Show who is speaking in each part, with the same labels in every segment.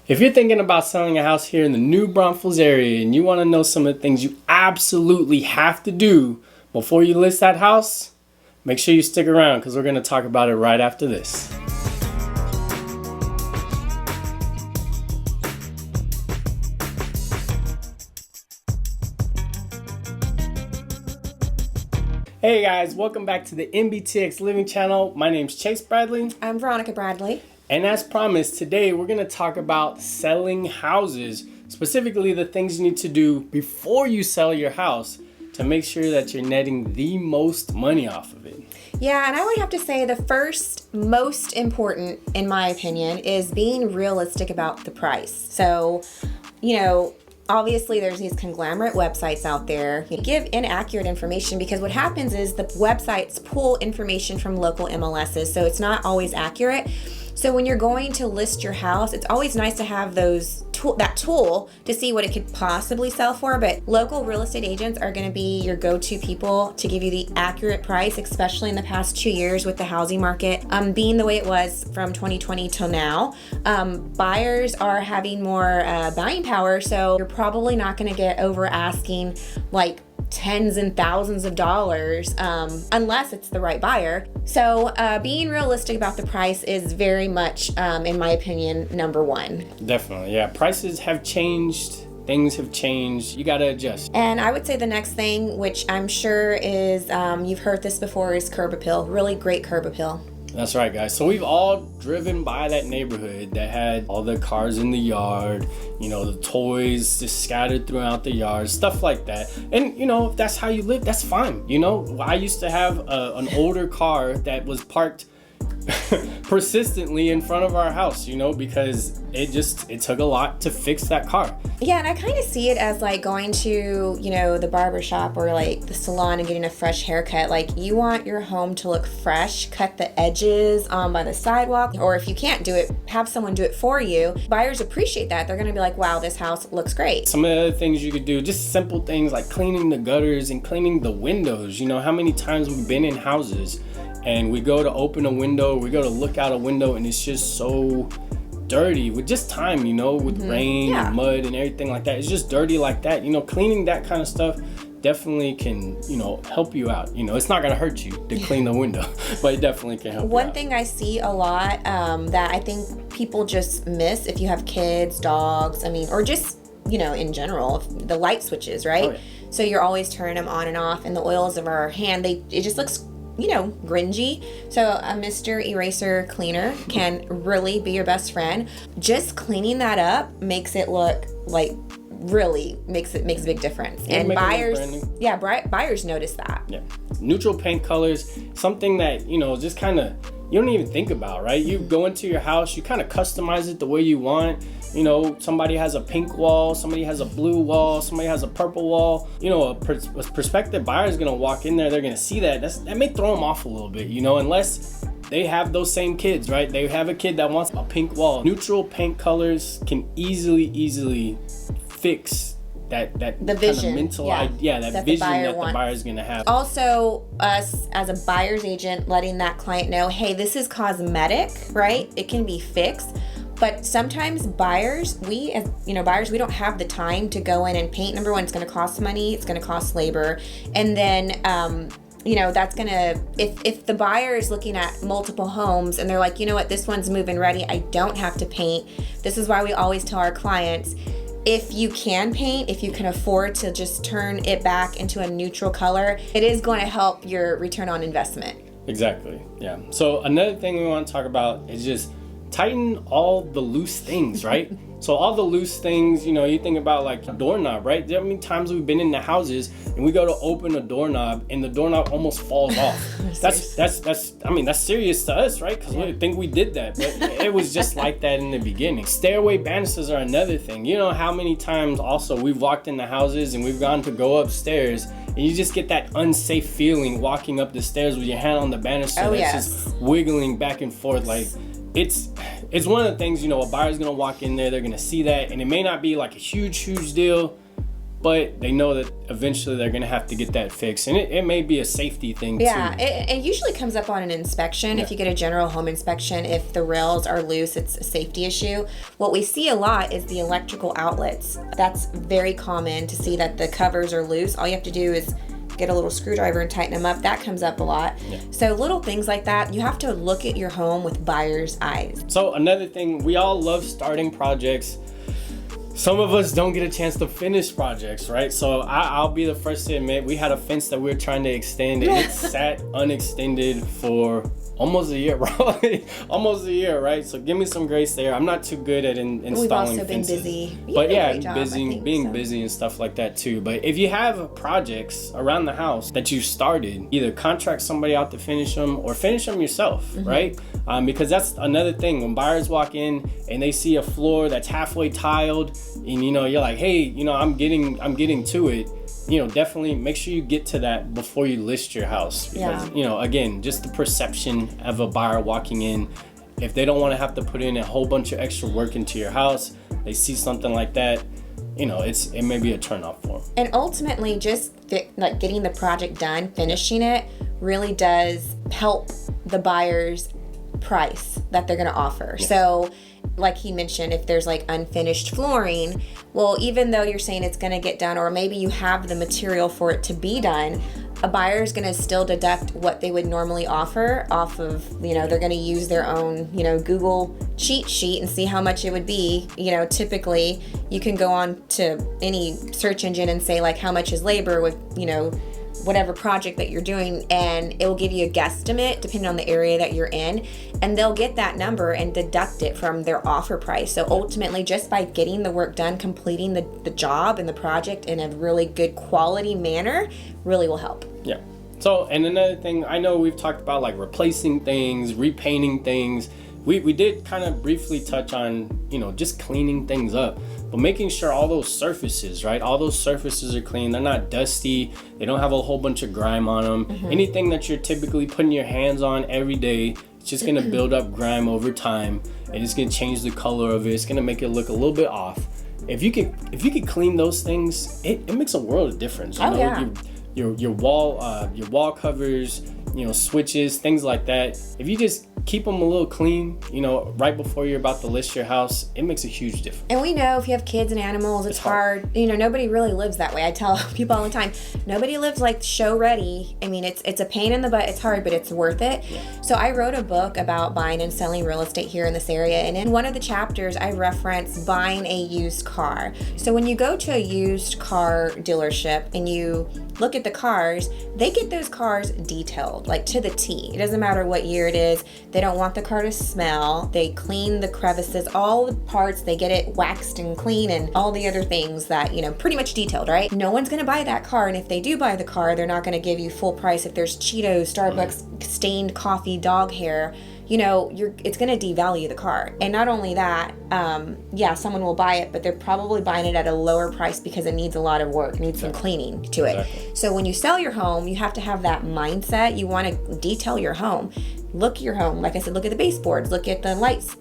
Speaker 1: If you're thinking about selling a house here in the new Braunfels area and you want to know some of the things you absolutely have to do before you list that house, make sure you stick around because we're going to talk about it right after this. Hey guys, welcome back to the Nbtx Living Channel. My name's Chase Bradley.
Speaker 2: I'm Veronica Bradley.
Speaker 1: And as promised, today we're going to talk about selling houses, specifically the things you need to do before you sell your house to make sure that you're netting the most money off of it.
Speaker 2: Yeah, and I would have to say the first most important, in my opinion, is being realistic about the price. So, obviously there's these conglomerate websites out there. You give inaccurate information because what happens is the websites pull information from local MLSs, so it's not always accurate. So when you're going to list your house, it's always nice to have that tool to see what it could possibly sell for, but local real estate agents are going to be your go-to people to give you the accurate price, especially in the past 2 years with the housing market being the way it was from 2020 till now. Buyers are having more buying power, so you're probably not going to get over asking like tens and thousands of dollars unless it's the right buyer. So being realistic about the price is very much, in my opinion, number one.
Speaker 1: Definitely, yeah. Prices have changed. Things have changed. You got to adjust.
Speaker 2: And I would say the next thing, which I'm sure is, you've heard this before, is curb appeal. Really great curb appeal.
Speaker 1: That's right, guys. So we've all driven by that neighborhood that had all the cars in the yard, the toys just scattered throughout the yard, stuff like that. And, if that's how you live, that's fine. I used to have an older car that was parked persistently in front of our house, because it took a lot to fix that car.
Speaker 2: Yeah, and I kind of see it as like going to, the barber shop or like the salon and getting a fresh haircut. Like, you want your home to look fresh, cut the edges by the sidewalk, or if you can't do it, have someone do it for you. Buyers appreciate that. They're going to be like, wow, this house looks great.
Speaker 1: Some of the other things you could do, just simple things like cleaning the gutters and cleaning the windows. How many times we've been in houses and we go to open a window, we go to look out a window, and it's just so dirty with just time, with rain and mud and everything like that. It's just dirty like that. Cleaning that kind of stuff definitely can, help you out. It's not going to hurt you to clean the window, but it definitely can help you out.
Speaker 2: One thing I see a lot that I think people just miss if you have kids, dogs, or just, in general, the light switches, right? Oh, yeah. So you're always turning them on and off, and the oils of our hand, it just looks gringy. So a Mr. Eraser cleaner can really be your best friend. Just cleaning that up makes it look like really makes a big difference. And buyers notice that. Yeah.
Speaker 1: Neutral paint colors, something that, just kind of, you don't even think about, right? You go into your house, you kind of customize it the way you want. Somebody has a pink wall, somebody has a blue wall, somebody has a purple wall. A prospective buyer is going to walk in there, they're going to see that. That may throw them off a little bit, unless they have those same kids, right? They have a kid that wants a pink wall. Neutral paint colors can easily fix that
Speaker 2: the vision,
Speaker 1: kind of mental idea, that vision that the buyer is going to have.
Speaker 2: Also, us as a buyer's agent, letting that client know, hey, this is cosmetic, right? It can be fixed. But sometimes buyers, we don't have the time to go in and paint. Number one, it's going to cost money. It's going to cost labor. And then, that's going to, if the buyer is looking at multiple homes and they're like, this one's move-in ready, I don't have to paint. This is why we always tell our clients, if you can paint, if you can afford to just turn it back into a neutral color, it is going to help your return on investment.
Speaker 1: Exactly. Yeah. So another thing we want to talk about is just tighten all the loose things, right? So all the loose things, you think about like a doorknob, right? There are many times we've been in the houses and we go to open a doorknob and the doorknob almost falls off. That's serious to us, right? Because we think we did that, but it was just like that in the beginning. Stairway banisters are another thing. How many times also we've walked in the houses and we've gone to go upstairs and you just get that unsafe feeling walking up the stairs with your hand on the banister just wiggling back and forth. Like, it's one of the things, a buyer's going to walk in there, they're going to see that, and it may not be like a huge deal, but they know that eventually they're gonna have to get that fixed, and it may be a safety thing too.
Speaker 2: It usually comes up on an inspection. If you get a general home inspection, if the rails are loose, it's a safety issue. What we see a lot is the electrical outlets. That's very common to see that the covers are loose. All you have to do is get a little screwdriver and tighten them up. That comes up a lot. So little things like that, you have to look at your home with buyer's eyes.
Speaker 1: So another thing, we all love starting projects. Some of us don't get a chance to finish projects, right? So I'll be the first to admit, we had a fence that we were trying to extend, and it sat unextended for almost a year, probably. Almost a year, right? So give me some grace there. I'm not too good at installing
Speaker 2: We've also
Speaker 1: fences.
Speaker 2: been busy.
Speaker 1: But yeah, being busy and stuff like that too. But if you have projects around the house that you started, either contract somebody out to finish them or finish them yourself, right? Because that's another thing. When buyers walk in and they see a floor that's halfway tiled, and you're like, hey, I'm getting to it. Definitely make sure you get to that before you list your house. Because, again, just the perception of a buyer walking in, if they don't want to have to put in a whole bunch of extra work into your house, they see something like that, it may be a turnoff for them.
Speaker 2: And ultimately, just getting the project done, finishing it, really does help the buyer's price that they're going to offer. So like he mentioned, if there's like unfinished flooring, well, even though you're saying it's going to get done, or maybe you have the material for it to be done, a buyer is going to still deduct what they would normally offer off of, they're going to use their own, Google cheat sheet and see how much it would be. Typically you can go on to any search engine and say like, how much is labor with, whatever project that you're doing, and it will give you a guesstimate depending on the area that you're in, and they'll get that number and deduct it from their offer price. So ultimately, just by getting the work done, completing the job and the project in a really good quality manner really will help.
Speaker 1: Yeah. So, and another thing, I know we've talked about like replacing things, repainting things. We did kind of briefly touch on, just cleaning things up, but making sure all those surfaces, right? All those surfaces are clean. They're not dusty. They don't have a whole bunch of grime on them. Anything that you're typically putting your hands on every day, it's just going to build up grime over time, and it's going to change the color of it. It's going to make it look a little bit off. If you could clean those things, it makes a world of difference. Your wall covers, switches, things like that. If you just keep them a little clean, right before you're about to list your house, it makes a huge difference.
Speaker 2: And we know if you have kids and animals, it's hard. Nobody really lives that way. I tell people all the time, nobody lives like show ready. I mean, it's a pain in the butt. It's hard, but it's worth it. Yeah. So I wrote a book about buying and selling real estate here in this area. And in one of the chapters, I reference buying a used car. So when you go to a used car dealership and you look at the cars, they get those cars detailed, like to the T. It doesn't matter what year it is. They don't want the car to smell. They clean the crevices, all the parts, they get it waxed and clean and all the other things that, pretty much detailed, right? No one's gonna buy that car, and if they do buy the car, they're not gonna give you full price. If there's Cheetos, Starbucks, stained coffee, dog hair, it's going to devalue the car. And not only that, someone will buy it, but they're probably buying it at a lower price because it needs a lot of work, needs some cleaning to it. So when you sell your home, you have to have that mindset. You want to detail your home. Look at your home. Like I said, look at the baseboards, look at the lights,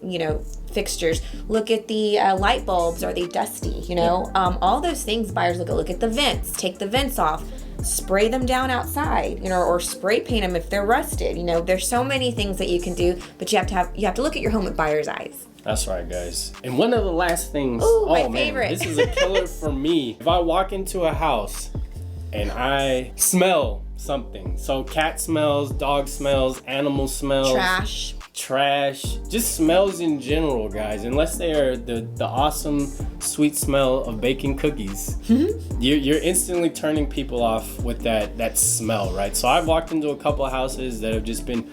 Speaker 2: fixtures, look at the light bulbs. Are they dusty? All those things buyers look at the vents, take the vents off, spray them down outside, or spray paint them if they're rusted. There's so many things that you can do, but you have to look at your home with buyer's eyes.
Speaker 1: That's right, guys. And one of the last things,
Speaker 2: my favorite.
Speaker 1: This is a killer for me. If I walk into a house and I smell something, so cat smells, dog smells, animal smells, trash, just smells in general, guys, unless they are the awesome sweet smell of baking cookies, you're instantly turning people off with that smell, right? So I've walked into a couple of houses that have just been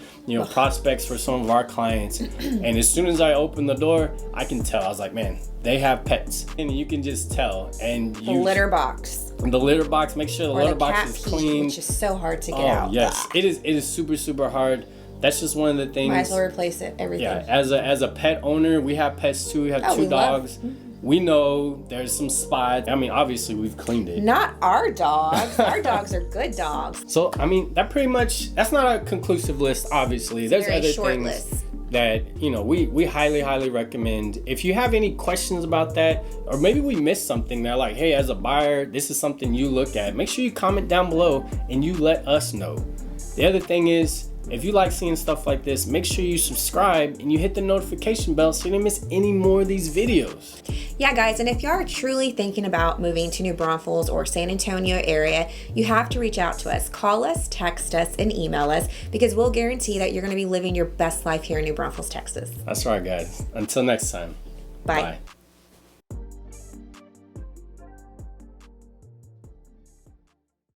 Speaker 1: prospects for some of our clients, and as soon as I open the door, I can tell. I was like, man, they have pets, and you can just tell. And
Speaker 2: the litter box,
Speaker 1: make sure the litter box is clean,
Speaker 2: which is so hard to get out.
Speaker 1: Yes, it is super hard. That's just one of the things.
Speaker 2: Might as well replace it, everything.
Speaker 1: Yeah, as a pet owner, we have pets too. We have two dogs. We know there's some spots. I mean, obviously we've cleaned it.
Speaker 2: Not our dogs. Our dogs are good dogs.
Speaker 1: So, I mean, that's not a conclusive list, obviously. There's other things.
Speaker 2: List.
Speaker 1: that, you know, we highly recommend. If you have any questions about that, or maybe we missed something that, like, hey, as a buyer, this is something you look at, make sure you comment down below and you let us know. The other thing is, if you like seeing stuff like this, make sure you subscribe and you hit the notification bell so you don't miss any more of these videos.
Speaker 2: Yeah, guys, and if you are truly thinking about moving to New Braunfels or San Antonio area, you have to reach out to us. Call us, text us, and email us, because we'll guarantee that you're going to be living your best life here in New Braunfels, Texas.
Speaker 1: That's right, guys. Until next time.
Speaker 2: Bye.
Speaker 1: Bye.